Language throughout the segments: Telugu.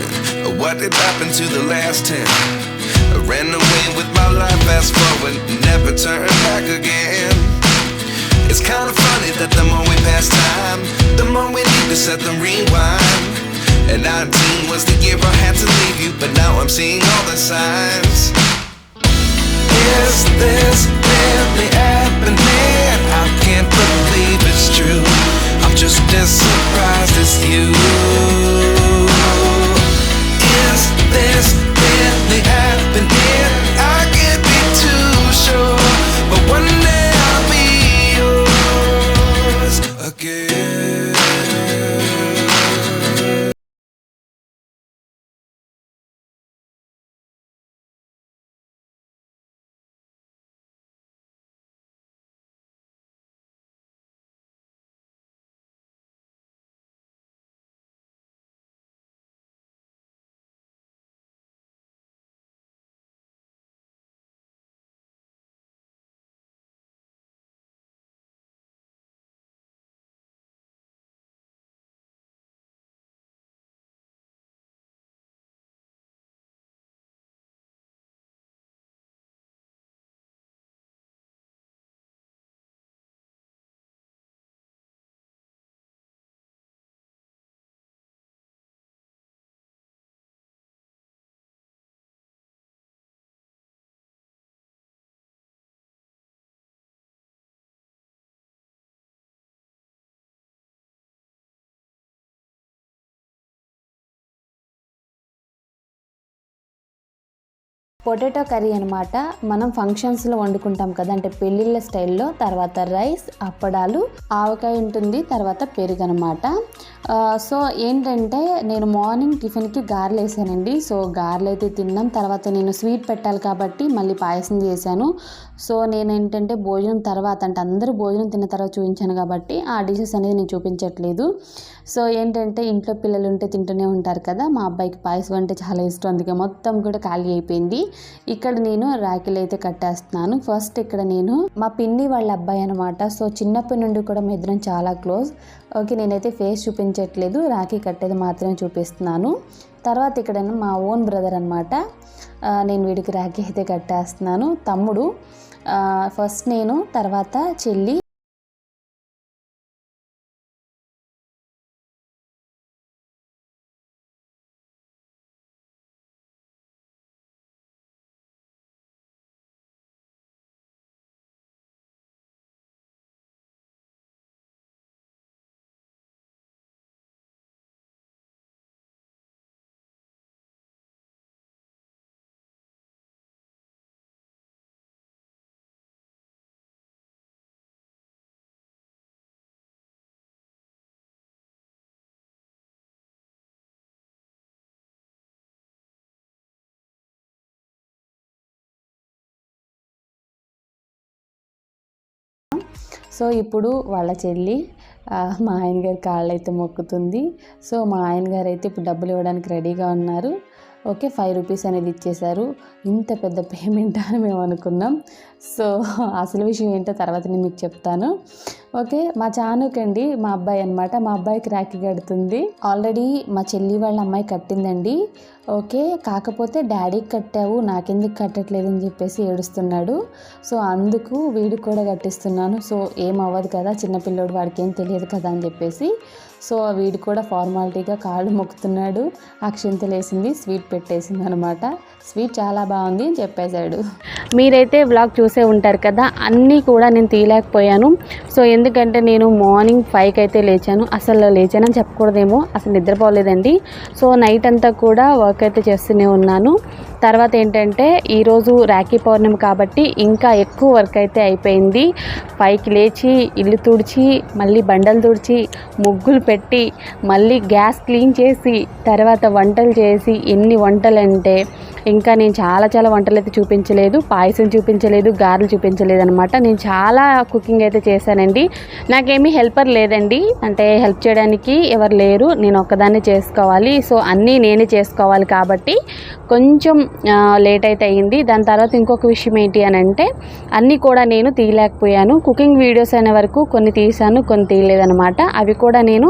different. What did happen to the last 10? I ran away with my life, fast forward, never turn back again. It's kind of funny that the more we pass time, the more we need to set the rewind. And 19 was the year I had to leave you, but now I'm seeing all the signs. Is this really happening? I can't believe it's true. I'm just as surprised as you. Is this really happening? I can't be too sure, but one day I'll be yours again. Potato curry అనమాట. మనం ఫంక్షన్స్లో వండుకుంటాం కదా, అంటే పెళ్ళిళ్ళ స్టైల్లో. తర్వాత రైస్, అప్పడాలు, ఆవకాయ ఉంటుంది, తర్వాత పెరుగు అనమాట. సో ఏంటంటే నేను మార్నింగ్ టిఫిన్కి గారెలు వేసానండి. సో గారెలు అయితే తిన్నాం. తర్వాత నేను స్వీట్ పెట్టాలి కాబట్టి మళ్ళీ పాయసం చేశాను. సో నేను ఏంటంటే భోజనం తర్వాత, అంటే అందరూ భోజనం తిన్న తర్వాత చూపించాను కాబట్టి ఆ డిషెస్ అనేది నేను చూపించట్లేదు. సో ఏంటంటే ఇంట్లో పిల్లలు ఉంటే తింటూనే ఉంటారు కదా, మా అబ్బాయికి పాయసం అంటే చాలా ఇష్టం, అందుకే మొత్తం కూడా ఖాళీ అయిపోయింది. ఇక్కడ నేను రాఖీలు అయితే కట్టేస్తున్నాను. ఫస్ట్ ఇక్కడ నేను మా పిన్ని వాళ్ళ అబ్బాయి అనమాట. సో చిన్నప్పటి నుండి కూడా మా ఇద్దరం చాలా క్లోజ్. ఓకే, నేనైతే ఫేస్ చూపించట్లేదు, రాఖీ కట్టేది మాత్రమే చూపిస్తున్నాను. తర్వాత ఇక్కడ మా ఓన్ బ్రదర్ అనమాట. నేను వీడికి రాఖీ అయితే కట్టేస్తున్నాను. తమ్ముడు ఫస్ట్, నేను, తర్వాత చెల్లి. సో ఇప్పుడు వాళ్ళ చెల్లి మా ఆయన గారి కాళ్ళు అయితే మొక్కుతుంది. సో మా ఆయన గారు అయితే ఇప్పుడు డబ్బులు ఇవ్వడానికి రెడీగా ఉన్నారు. ఓకే, 5 రూపీస్ అనేది ఇచ్చేశారు. ఇంత పెద్ద పేమెంట్ అని మేము అనుకున్నాం. సో అసలు విషయం ఏంటో తర్వాత నేను మీకు చెప్తాను. ఓకే, మా చానుకండి మా అబ్బాయి అనమాట. మా అబ్బాయికి రాఖీ కడుతుంది. ఆల్రెడీ మా చెల్లి వాళ్ళ అమ్మాయి కట్టిందండి. ఓకే, కాకపోతే డాడీకి కట్టావు, నాకెందుకు కట్టట్లేదు అని చెప్పేసి ఏడుస్తున్నాడు. సో అందుకు వీడికి కూడా కట్టిస్తున్నాను. సో ఏం అవ్వదు కదా, చిన్నపిల్లోడు, వాడికి ఏం తెలియదు కదా అని చెప్పేసి. సో వీడు కూడా ఫార్మాలిటీగా కాళ్ళు మొక్కుతున్నాడు. అక్షింతలు వేసింది, స్వీట్ పెట్టేసింది అనమాట. స్వీట్ చాలా బాగుంది అని చెప్పేశాడు. మీరైతే వ్లాగ్ చూసే ఉంటారు కదా, అన్నీ కూడా నేను తీయలేకపోయాను. సో ఎందుకంటే నేను మార్నింగ్ 5కి అయితే లేచాను. అసలు లేచానని చెప్పకూడదేమో, అసలు నిద్రపోలేదండి. సో నైట్ అంతా కూడా వర్క్ అయితే చేస్తూనే ఉన్నాను. తర్వాత ఏంటంటే ఈరోజు రాఖీ పౌర్ణమి కాబట్టి ఇంకా ఎక్కువ వర్క్ అయితే అయిపోయింది. 5కి లేచి ఇల్లు తుడిచి, మళ్ళీ బండలు తుడిచి, ముగ్గులు పెట్టి, మళ్ళీ గ్యాస్ క్లీన్ చేసి, తర్వాత వంటలు చేసి, ఎన్ని వంటలు అంటే ఇంకా నేను చాలా వంటలు అయితే చూపించలేదు. పాయసం చూపించలేదు, గారెలు చూపించలేదు అనమాట. నేను చాలా కుకింగ్ అయితే చేశానండి. నాకేమీ హెల్పర్ లేదండి, అంటే హెల్ప్ చేయడానికి ఎవరు లేరు, నేను ఒక్కదాన్నే చేసుకోవాలి. సో అన్నీ నేనే చేసుకోవాలి కాబట్టి కొంచెం లేట్ అయితే అయింది. దాని తర్వాత ఇంకొక విషయం ఏంటి అని అంటే అన్నీ కూడా నేను తీయలేకపోయాను. కుకింగ్ వీడియోస్ అనే వరకు కొన్ని తీసాను, కొన్ని తీయలేదనమాట. అవి కూడా నేను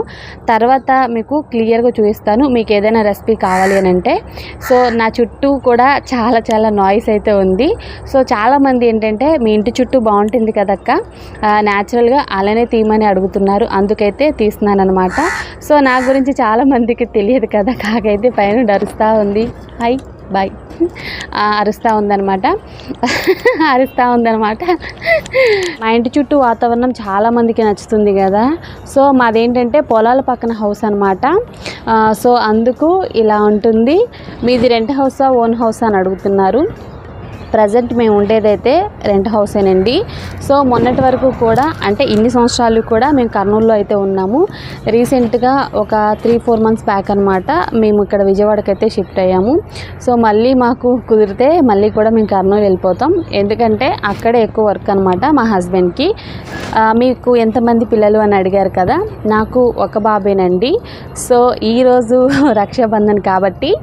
తర్వాత మీకు క్లియర్గా చూపిస్తాను, మీకు ఏదైనా రెసిపీ కావాలి అని అంటే. సో నా చుట్టూ కూడా చాలా నాయిస్ అయితే ఉంది. సో చాలామంది ఏంటంటే మీ ఇంటి చుట్టూ బాగుంటుంది కదక్క, న్యాచురల్గా అలానే తీయమని అడుగుతున్నారు, అందుకైతే తీస్తున్నాను అనమాట. సో నా గురించి చాలామందికి తెలియదు కదా, కాకైతే పైన అరుస్తూ ఉంది, హాయ్ బాయ్ అరుస్తూ ఉందన్నమాట. మా ఇంటి చుట్టూ వాతావరణం చాలామందికి నచ్చుతుంది కదా. సో మాదేంటంటే పొలాల పక్కన హౌస్ అనమాట. సో అందుకు ఇలా ఉంటుంది. మీది రెంట్ హౌసా ఓన్ హౌసా అని అడుగుతున్నారు. ప్రజెంట్ మేము ఉండేదైతే రెంట్ హౌసేనండి. సో మొన్నటి వరకు కూడా అంటే ఇన్ని సంవత్సరాలు కూడా మేము కర్నూలులో అయితే ఉన్నాము. రీసెంట్గా ఒక 3-4 మంత్స్ బ్యాక్ అనమాట మేము ఇక్కడ విజయవాడకి అయితే షిఫ్ట్ అయ్యాము. సో మళ్ళీ మాకు కుదిరితే మళ్ళీ కూడా మేము కర్నూలు వెళ్ళిపోతాం, ఎందుకంటే అక్కడే ఎక్కువ వర్క్ అనమాట మా హస్బెండ్కి. మీకు ఎంతమంది పిల్లలు అని అడిగారు కదా, నాకు ఒక బాబేనండి. సో ఈరోజు రక్షాబంధన్ కాబట్టి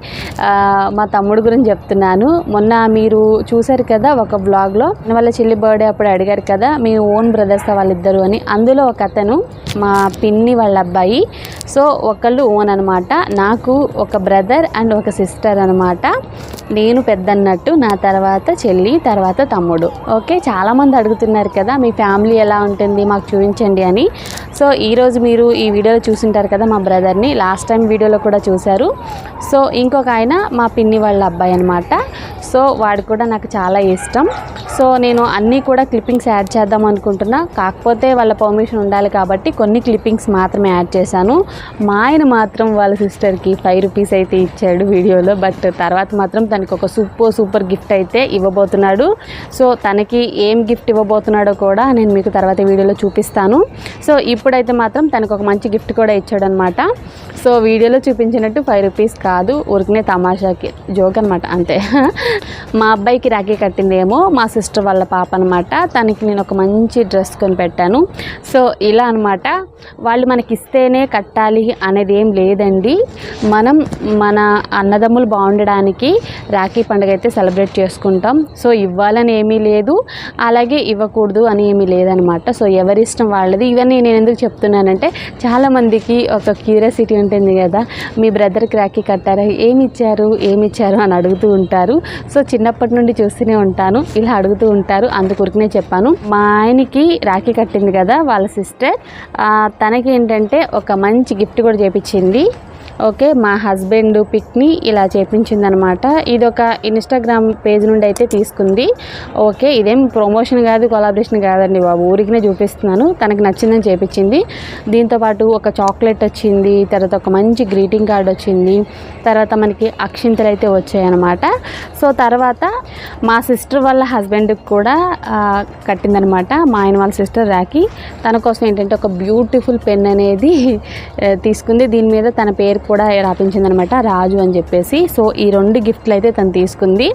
మా తమ్ముడు గురించి చెప్తున్నాను. మొన్న మీరు చూశారు కదా ఒక బ్లాగ్లో, వాళ్ళ చెల్లి బర్త్డే అప్పుడు అడిగారు కదా మీ ఓన్ బ్రదర్స్ వాళ్ళిద్దరు అని. అందులో ఒక అతను మా పిన్ని వాళ్ళ అబ్బాయి. సో ఒకళ్ళు ఓన్ అనమాట. నాకు ఒక బ్రదర్ అండ్ ఒక సిస్టర్ అనమాట. నేను పెద్ద అన్నట్టు, నా తర్వాత చెల్లి, తర్వాత తమ్ముడు. ఓకే, చాలామంది అడుగుతున్నారు కదా మీ ఫ్యామిలీ ఎలా ఉంటుంది మాకు చూపించండి అని. సో ఈరోజు మీరు ఈ వీడియోలో చూసింటారు కదా మా బ్రదర్ని, లాస్ట్ టైం వీడియోలో కూడా చూశారు. సో ఇంకొక ఆయన మా పిన్ని వాళ్ళ అబ్బాయి అనమాట. సో వాడు కూడా నాకు చాలా ఇష్టం. సో నేను అన్నీ కూడా క్లిప్పింగ్స్ యాడ్ చేద్దాం అనుకుంటున్నా, కాకపోతే వాళ్ళ పర్మిషన్ ఉండాలి కాబట్టి కొన్ని క్లిప్పింగ్స్ మాత్రమే యాడ్ చేశాను. మా ఆయన మాత్రం వాళ్ళ సిస్టర్కి 5 రూపీస్ అయితే ఇచ్చాడు వీడియోలో, బట్ తర్వాత మాత్రం తనకి ఒక సూపర్ గిఫ్ట్ అయితే ఇవ్వబోతున్నాడు. సో తనకి ఏం గిఫ్ట్ ఇవ్వబోతున్నాడో కూడా నేను మీకు తర్వాత వీడియోలో చూపిస్తాను. సో ఇప్పుడైతే మాత్రం తనకు ఒక మంచి గిఫ్ట్ కూడా ఇచ్చాడు అనమాట. సో వీడియోలో చూపించినట్టు 5 రూపీస్ కాదు, ఊరికనే తమాషాకి జోక్ అనమాట అంతే. మా అబ్బాయికి రాఖీ కట్టిందేమో మా సిస్టర్ వాళ్ళ పాప అనమాట. తనకి నేను ఒక మంచి డ్రెస్ కొని పెట్టాను. సో ఇలా అనమాట. వాళ్ళు మనకి ఇస్తేనే కట్టాలి అనేది ఏం లేదండి. మనం మన అన్నదమ్ములు బాగుండడానికి రాఖీ పండుగ అయితే సెలబ్రేట్ చేసుకుంటాం. సో ఇవ్వాలని ఏమీ లేదు, అలాగే ఇవ్వకూడదు అని ఏమీ లేదనమాట. సో ఎవరి ఇష్టం వాళ్ళది. ఇవన్నీ నేను ఎందుకు చెప్తున్నానంటే చాలామందికి ఒక క్యూరియాసిటీ ఉంటుంది కదా, మీ బ్రదర్కి రాఖీ కట్టారా, ఏమి ఇచ్చారు అని అడుగుతూ ఉంటారు. సో చిన్నప్పటి నుండి చూస్తూనే ఉంటాను, ఇలా అడుగుతూ ఉంటారు, అందుకొరకునే చెప్పాను. మా ఆయనకి రాఖీ కట్టింది కదా వాళ్ళ సిస్టర్, తనకి ఏంటంటే ఒక మంచి గిఫ్ట్ కూడా చేపించింది. ఓకే, మా హస్బెండ్ పిక్ని ఇలా చేపించిందనమాట. ఇది ఒక ఇన్స్టాగ్రామ్ పేజ్ నుండి అయితే తీసుకుంది. ఓకే, ఇదేం ప్రమోషన్ కాదు, కొలాబరేషన్ కాదండి బాబు, ఊరికినే చూపిస్తున్నాను. తనకు నచ్చిందని చేపించింది. దీంతోపాటు ఒక చాక్లెట్ వచ్చింది, తర్వాత ఒక మంచి గ్రీటింగ్ కార్డ్ వచ్చింది, తర్వాత మనకి అక్షింతలు అయితే వచ్చాయన్నమాట. సో తర్వాత మా సిస్టర్ వాళ్ళ హస్బెండ్కి కూడా కట్టిందనమాట మా ఆయన వాళ్ళ సిస్టర్ రాఖీ. తన కోసం ఏంటంటే ఒక బ్యూటిఫుల్ పెన్ అనేది తీసుకుంది. దీని మీద తన పేరు కూడా రాపించిందనమాట, రాజు అని చెప్పేసి. సో ఈ 2 గిఫ్ట్లు అయితే తను తీసుకుంది.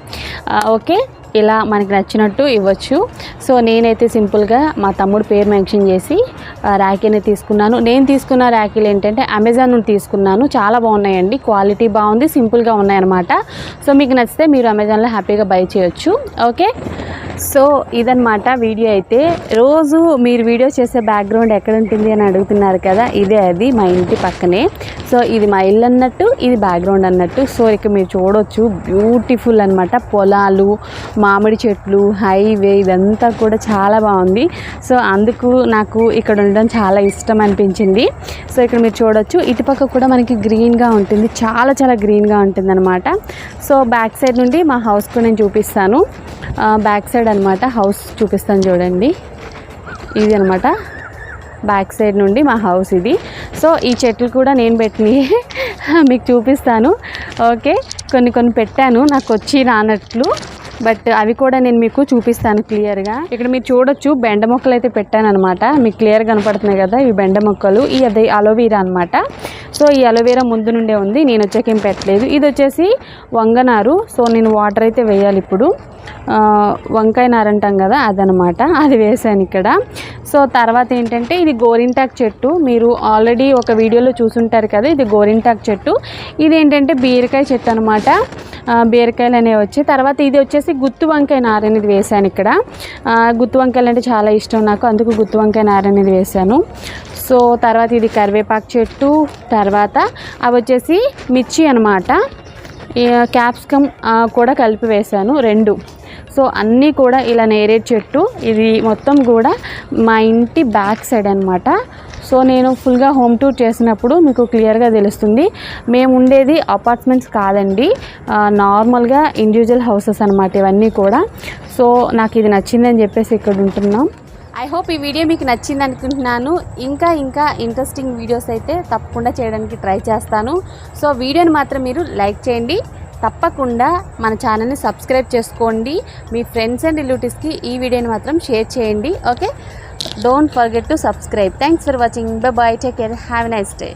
ఓకే, ఇలా మనకి నచ్చినట్టు ఇవ్వచ్చు. సో నేనైతే సింపుల్గా మా తమ్ముడు పేరు మెన్షన్ చేసి రాఖీని తీసుకున్నాను. నేను తీసుకున్న రాఖీలు ఏంటంటే అమెజాన్ నుండి తీసుకున్నాను. చాలా బాగున్నాయండి, క్వాలిటీ బాగుంది, సింపుల్గా ఉన్నాయన్నమాట. సో మీకు నచ్చితే మీరు అమెజాన్లో హ్యాపీగా బై చేయొచ్చు. ఓకే, సో ఇదన్నమాట వీడియో అయితే. రోజు మీరు వీడియో చేసే బ్యాక్గ్రౌండ్ ఎక్కడ ఉంటుంది అని అడుగుతున్నారు కదా, ఇదే అది మా ఇంటి పక్కనే. సో ఇది మా ఇల్లు అన్నట్టు, ఇది బ్యాక్గ్రౌండ్ అన్నట్టు. సో ఇక మీరు చూడొచ్చు, బ్యూటిఫుల్ అనమాట. పొలాలు, మామిడి చెట్లు, హైవే, ఇదంతా కూడా చాలా బాగుంది. సో అందుకు నాకు ఇక్కడ ఉండడం చాలా ఇష్టం అనిపించింది. సో ఇక్కడ మీరు చూడొచ్చు, ఇటుపక్క కూడా మనకి గ్రీన్గా ఉంటుంది, చాలా గ్రీన్గా ఉంటుంది అనమాట. సో బ్యాక్ సైడ్ నుండి మా హౌస్ కూడా నేను చూపిస్తాను. బ్యాక్ సైడ్ అనమాట హౌస్ చూపిస్తాను చూడండి, ఇది అనమాట బ్యాక్ సైడ్ నుండి మా హౌస్ ఇది. సో ఈ చెట్లు కూడా నేను పెట్టినవి మీకు చూపిస్తాను. ఓకే, కొన్ని పెట్టాను నాకు వచ్చి రానట్లు, బట్ అవి కూడా నేను మీకు చూపిస్తాను క్లియర్గా. ఇక్కడ మీరు చూడొచ్చు, బెండ మొక్కలు అయితే పెట్టాను అనమాట. మీకు క్లియర్ కనపడుతున్నాయి కదా, ఇవి బెండ మొక్కలు. ఇది అలోవీరా అనమాట. సో ఈ అలోవీరా ముందు నుండే ఉంది, నేను వచ్చాకేం పెట్టలేదు. ఇది వచ్చేసి వంగనారు. సో నేను వాటర్ అయితే వేయాలి ఇప్పుడు. వంకాయ నారు అంటాం కదా, అదనమాట, అది వేసాను ఇక్కడ. సో తర్వాత ఏంటంటే ఇది గోరింటాకు చెట్టు, మీరు ఆల్రెడీ ఒక వీడియోలో చూసుంటారు కదా, ఇది గోరింటాకు చెట్టు. ఇది ఏంటంటే బీరకాయ చెట్టు అనమాట. బీరకాయలు అనేవి వచ్చాయి. తర్వాత ఇది వచ్చేసి గుత్తి వంకాయ నార అనేది వేసాను ఇక్కడ. గుత్తి వంకాయలు అంటే చాలా ఇష్టం నాకు, అందుకు గుత్తి వంకాయ నార అనేది వేసాను. సో తర్వాత ఇది కరివేపాకు చెట్టు, తర్వాత అవి వచ్చేసి మిర్చి అనమాట, క్యాప్సికమ్ కూడా కలిపి వేసాను 2. సో అన్నీ కూడా ఇలా నేరేడు చెట్టు, ఇది మొత్తం కూడా మా ఇంటి బ్యాక్ సైడ్ అనమాట. సో నేను ఫుల్గా హోమ్ టూర్ చేసినప్పుడు మీకు క్లియర్గా తెలుస్తుంది. మేము ఉండేది అపార్ట్మెంట్స్ కాదండి, నార్మల్గా ఇండివిజువల్ హౌసెస్ అనమాట ఇవన్నీ కూడా. సో నాకు ఇది నచ్చిందని చెప్పేసి ఇక్కడ ఉంటున్నాం. ఐ హోప్ ఈ వీడియో మీకు నచ్చింది అనుకుంటున్నాను. ఇంకా ఇంట్రెస్టింగ్ వీడియోస్ అయితే తప్పకుండా చేయడానికి ట్రై చేస్తాను. సో వీడియోని మాత్రం మీరు లైక్ చేయండి, తప్పకుండా మన ఛానల్ని సబ్స్క్రైబ్ చేసుకోండి. మీ ఫ్రెండ్స్ అండ్ రిలేటివ్స్కి ఈ వీడియోని మాత్రం షేర్ చేయండి. Okay, don't forget to subscribe. Thanks for watching. Bye bye, take care, have a nice day.